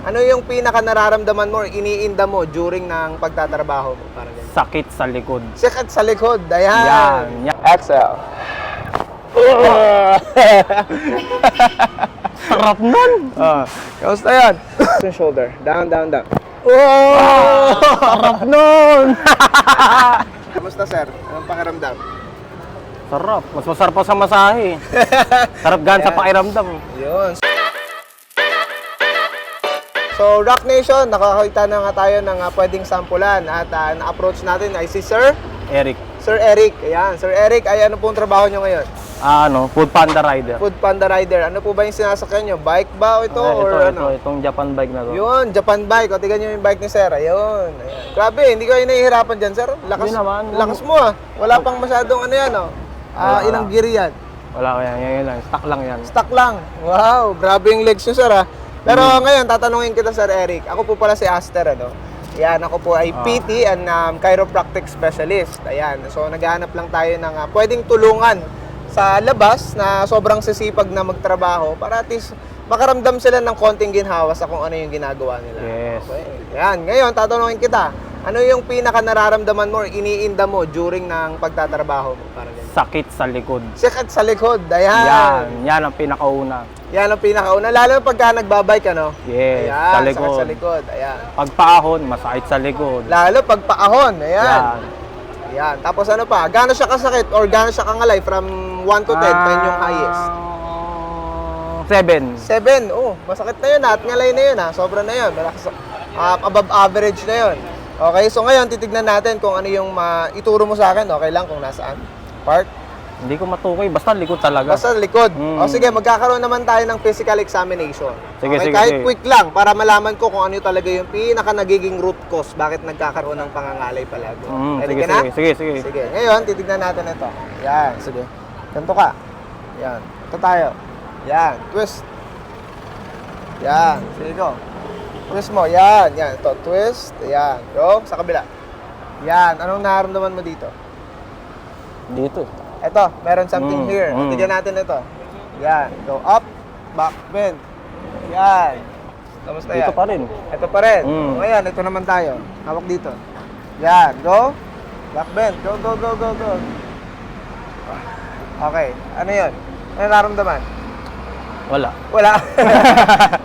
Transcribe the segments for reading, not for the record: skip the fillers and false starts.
Ano yung pinaka nararamdaman mo or iniinda mo during ng pagtatrabaho mo? Parang ganyan. Sakit sa likod. Sakit sa likod. Ayan. Yan. Exhale. Sarap nun! Kamusta yan? Yung shoulder. Down, down, down. Sarap nun! Kamusta, sir? Anong pakiramdam? Sarap. Mas masarap pa sa masahe. Sarap gan sa pakiramdam. Yun. So, Rock Nation, nakakita na nga tayo ng pwedeng sampulan at na-approach natin ay si Sir Eric. Sir Eric. Ayan. Sir Eric, ay ano pong trabaho nyo ngayon? Food Panda Rider. Food Panda Rider. Ano po ba yung sinasakyan nyo? Bike ba o ito? Or ano? Itong Japan bike na to. Yun, Japan bike. O, tignan nyo yung bike ni Sir. Ayun. Ayan. Grabe, hindi kayo nahihirapan dyan, Sir. Lakas, Hindi naman. lakas mo ah. Wala pang masyadong ano yan, oh. Ilang gear yan? Wala ko yan. Yan lang. Stock lang yan. Stock lang. Wow, grabe yung legs nyo, Sir, ah. Pero ngayon, tatanungin kita, Sir Eric. Ako po pala si Aster, ano? Yan, ako po ay PT and chiropractic specialist. Ayan, so naghahanap lang tayo ng pwedeng tulungan sa labas na sobrang sisipag na magtrabaho para at least makaramdam sila ng konting ginhawa sa kung ano yung ginagawa nila. Yes. Okay. Yan, ngayon, tatanungin kita. Ano yung pinaka nararamdaman mo or iniinda mo during ng pagtatrabaho mo? Parang ganyan. Sakit sa likod. Sakit sa likod. Ayan. Yan. Yan ang pinakauna. Yan ang pinakauna. Lalo pagka nagbabike, ano? Yes. Ayan, Sa likod. sakit sa likod. Ayan. Pagpaahon, masakit sa likod. Lalo pag paahon. Ayan. Yan. Ayan. Tapos ano pa? Gaano siya kasakit or gaano siya kangalay from 1 to 10? 10 yung highest. 7. 7. Oh, masakit na yun. At ngalay na yun, ha? Sobra na yun. Malakas, above average na yun. Okay, so ngayon titignan natin kung ano yung ituro mo sa akin. Okay lang kung nasaan? Part? Hindi ko matukoy. Basta likod talaga. Basta likod. Mm. O sige, magkakaroon naman tayo ng physical examination. Sige, Okay, sige, kahit sige. quick lang para malaman ko kung ano talaga yung pinaka nagiging root cause bakit nagkakaroon ng pangangalay palagi. Ready Sige, ka na? sige. Sige. Ngayon, titignan natin ito. Yan, sige. Ganito ka. Yan. Ito tayo. Yan. Twist. Yan. Sige ko. Twist mo. Yan. Yan. Ito. Twist. Yan. Go. Sa kabila. Yan. Anong nararamdaman mo dito? Dito. Ito, meron something here. Tignan natin ito. Yan. Go up, back, bend. Yan. Kamusta yan? Dito pa rin. Ito pa rin. Mm. Ngayon, ito naman tayo. Hawak dito. Yan. Go. Back bend. Go. Okay. Ano yun? Ano nararamdaman? Wala. Wala.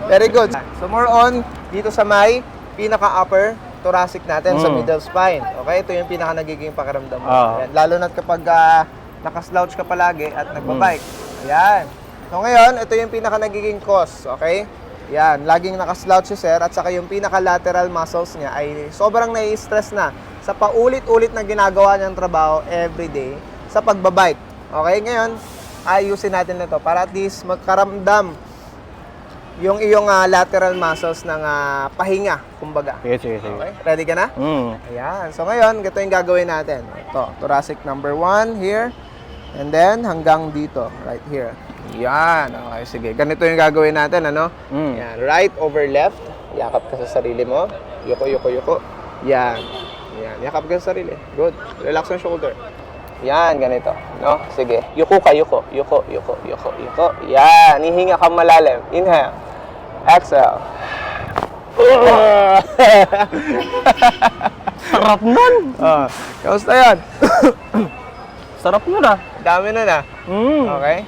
Very good. So, more on dito sa may pinaka-upper thoracic natin sa middle spine. Okay? Ito yung pinaka nagiging pakiramdam mo. Ayan. Lalo na kapag nakaslouch ka palagi at nagbabike. Ayan. So ngayon, ito yung pinaka nagiging cause. Okay? Yan. Laging nakaslouch si sir at saka yung pinaka-lateral muscles niya ay sobrang nai-stress na sa paulit-ulit na ginagawa niyang trabaho everyday sa pagbabike. Okay? Ngayon, ayusin natin ito para at least magkaramdam yung iyong lateral muscles ng pahinga, kumbaga. Sige. Okay? Ready ka na? Ayan. So ngayon, ito yung gagawin natin. Ito, thoracic number 1 here. And then, hanggang dito, right here. Yan. Okay, sige. Ganito yung gagawin natin, ano? Yan. Right over left. Yakap ka sa sarili mo. Yuko. Yan. Yan. Yakap ka sa sarili. Good. Relax yung shoulder. Yan, ganito. No? Sige. Yuko. Yan. Hihinga ka malalim. Inhale. Exhale. Sarap nun! Kamusta yan? Sarap nun ah. Dami na na. Okay?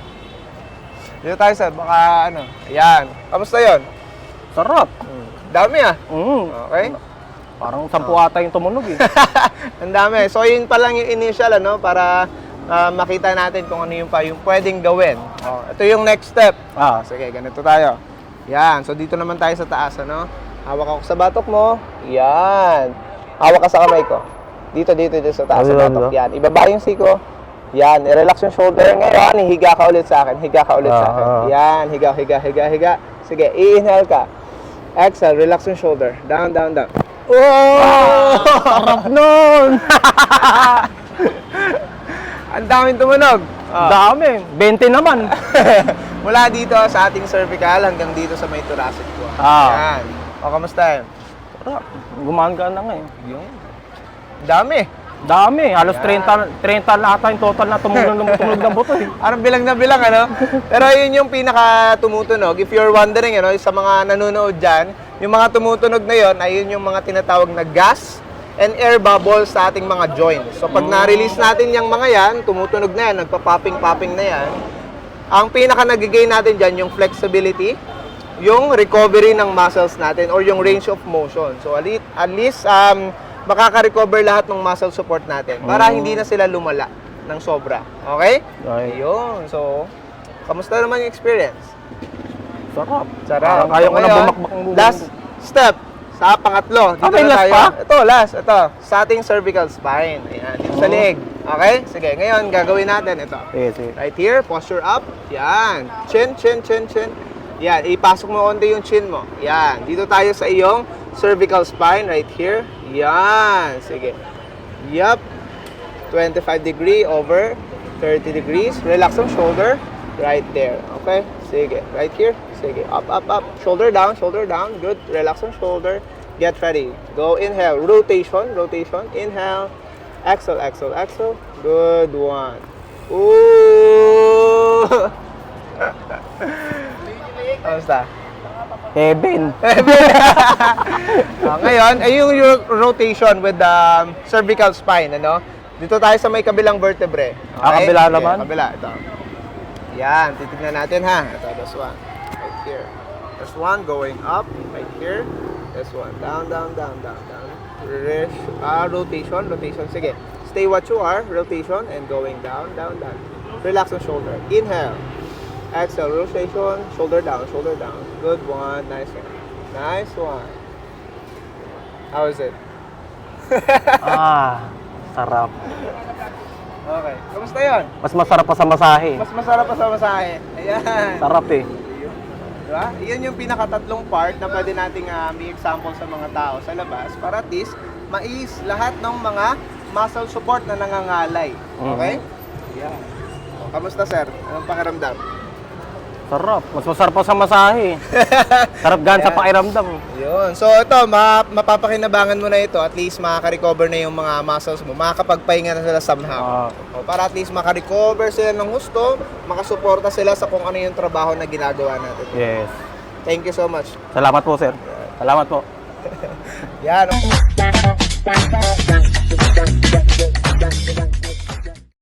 Dito tayo, sir. Baka ano. Ayan. Kamusta yon? Sarap. Dami ah. Okay? Parang 10 ata yung tumunog eh. Ang dami. So, yun pa lang yung initial, ano, para makita natin kung ano yung pwedeng gawin. Ito yung next step. Sige, ganito tayo. Yan. So, dito naman tayo sa taas, ano. Hawak ako sa batok mo. Yan. Hawak ka sa kamay ko. Dito sa taas sa batok. Yan. Ibaba yung siko. Yan. I-relax yung shoulder. Ngayon, higa ka ulit sa akin. Yan. Higa. Sige, i-inhale ka. Exhale. Relax yung shoulder. Down. Sarap nun! Ang daming tumunog. Dami. 20 naman. Mula dito sa ating cervical hanggang dito sa may thoracic ko. Yan. O, kamusta yun? Sarap. Gumagana nga eh. Yung dami. Halos 30 na ata yung total na tumunog ng buto eh. Parang bilang na bilang, ano? Pero yun yung pinaka tumutunog. If you're wondering, ano, sa mga nanonood dyan, Yung mga tumutunog na yon, ayun yung mga tinatawag na gas and air bubbles sa ating mga joints. So pag na-release natin yung mga yan, tumutunog na yan, nagpa-popping-popping na yan, ang pinaka nagigay natin dyan, yung flexibility, yung recovery ng muscles natin or yung range of motion. So at least makaka-recover lahat ng muscle support natin para hindi na sila lumala ng sobra. Okay? Okay. Ayun. So, kamusta naman yung experience? Sarap. Sarap. Kaya ko na Ngayon, bumakbak. last step sa pangatlo. Dito may na last tayo. pa? Ito, last. Ito. Sa ating cervical spine. Ayan. Dito sa leg. Okay? Sige. Ngayon, gagawin natin ito. Sige. Right here. Posture up. Yan. Chin, chin, chin, chin. Yan. Ipasok mo onti yung chin mo. Yan. Dito tayo sa iyong cervical spine. Right here. Yan. Sige. Yup. 25 degree over 30 degrees. Relax ang shoulder. Right there. Okay? Sige. Right here. Sige. Up, up, up. Shoulder down, shoulder down. Good. Relax ang shoulder. Get ready. Go. Inhale. Rotation, rotation. Inhale. Exhale, exhale, exhale. Good one. Ooh! Kamusta? Heaven. Ngayon, ay yung rotation with the cervical spine, ano? Dito tayo sa may kabilang vertebrae. Kabila naman? Kabila, ito. Yan, titignan natin ha. Ito, this one. Right here. This one going up, right here. This one, down, down, down, down, down. Rotation, rotation. Sige. Stay what you are, rotation, and going down, down, down. Relax the shoulder. Inhale. Exhale, rotation, shoulder down, shoulder down. Good one, nice one. Nice one. How is it? Sarap. Okay. Kamusta yun? Mas masarap pa sa masahe. Mas masarap pa sa masahe. Ayan. Sarap eh. Diba? Iyan yung pinakatatlong part na pwede nating may example sa mga tao sa labas para at least mais lahat ng mga muscle support na nangangalay. Okay? Yeah. O, kamusta sir? Anong pakiramdam? Sarap. Mas masarap pa sa masahe. Sarap gan sa pakiramdam. Yun. So ito, mapapakinabangan mo na ito. At least makaka-recover na yung mga muscles mo. Makakapagpahinga na sila somehow. O, para at least maka-recover sila ng gusto, makasuporta sila sa kung ano yung trabaho na ginagawa natin. Yes. Thank you so much. Salamat po, sir. Salamat po. Yan.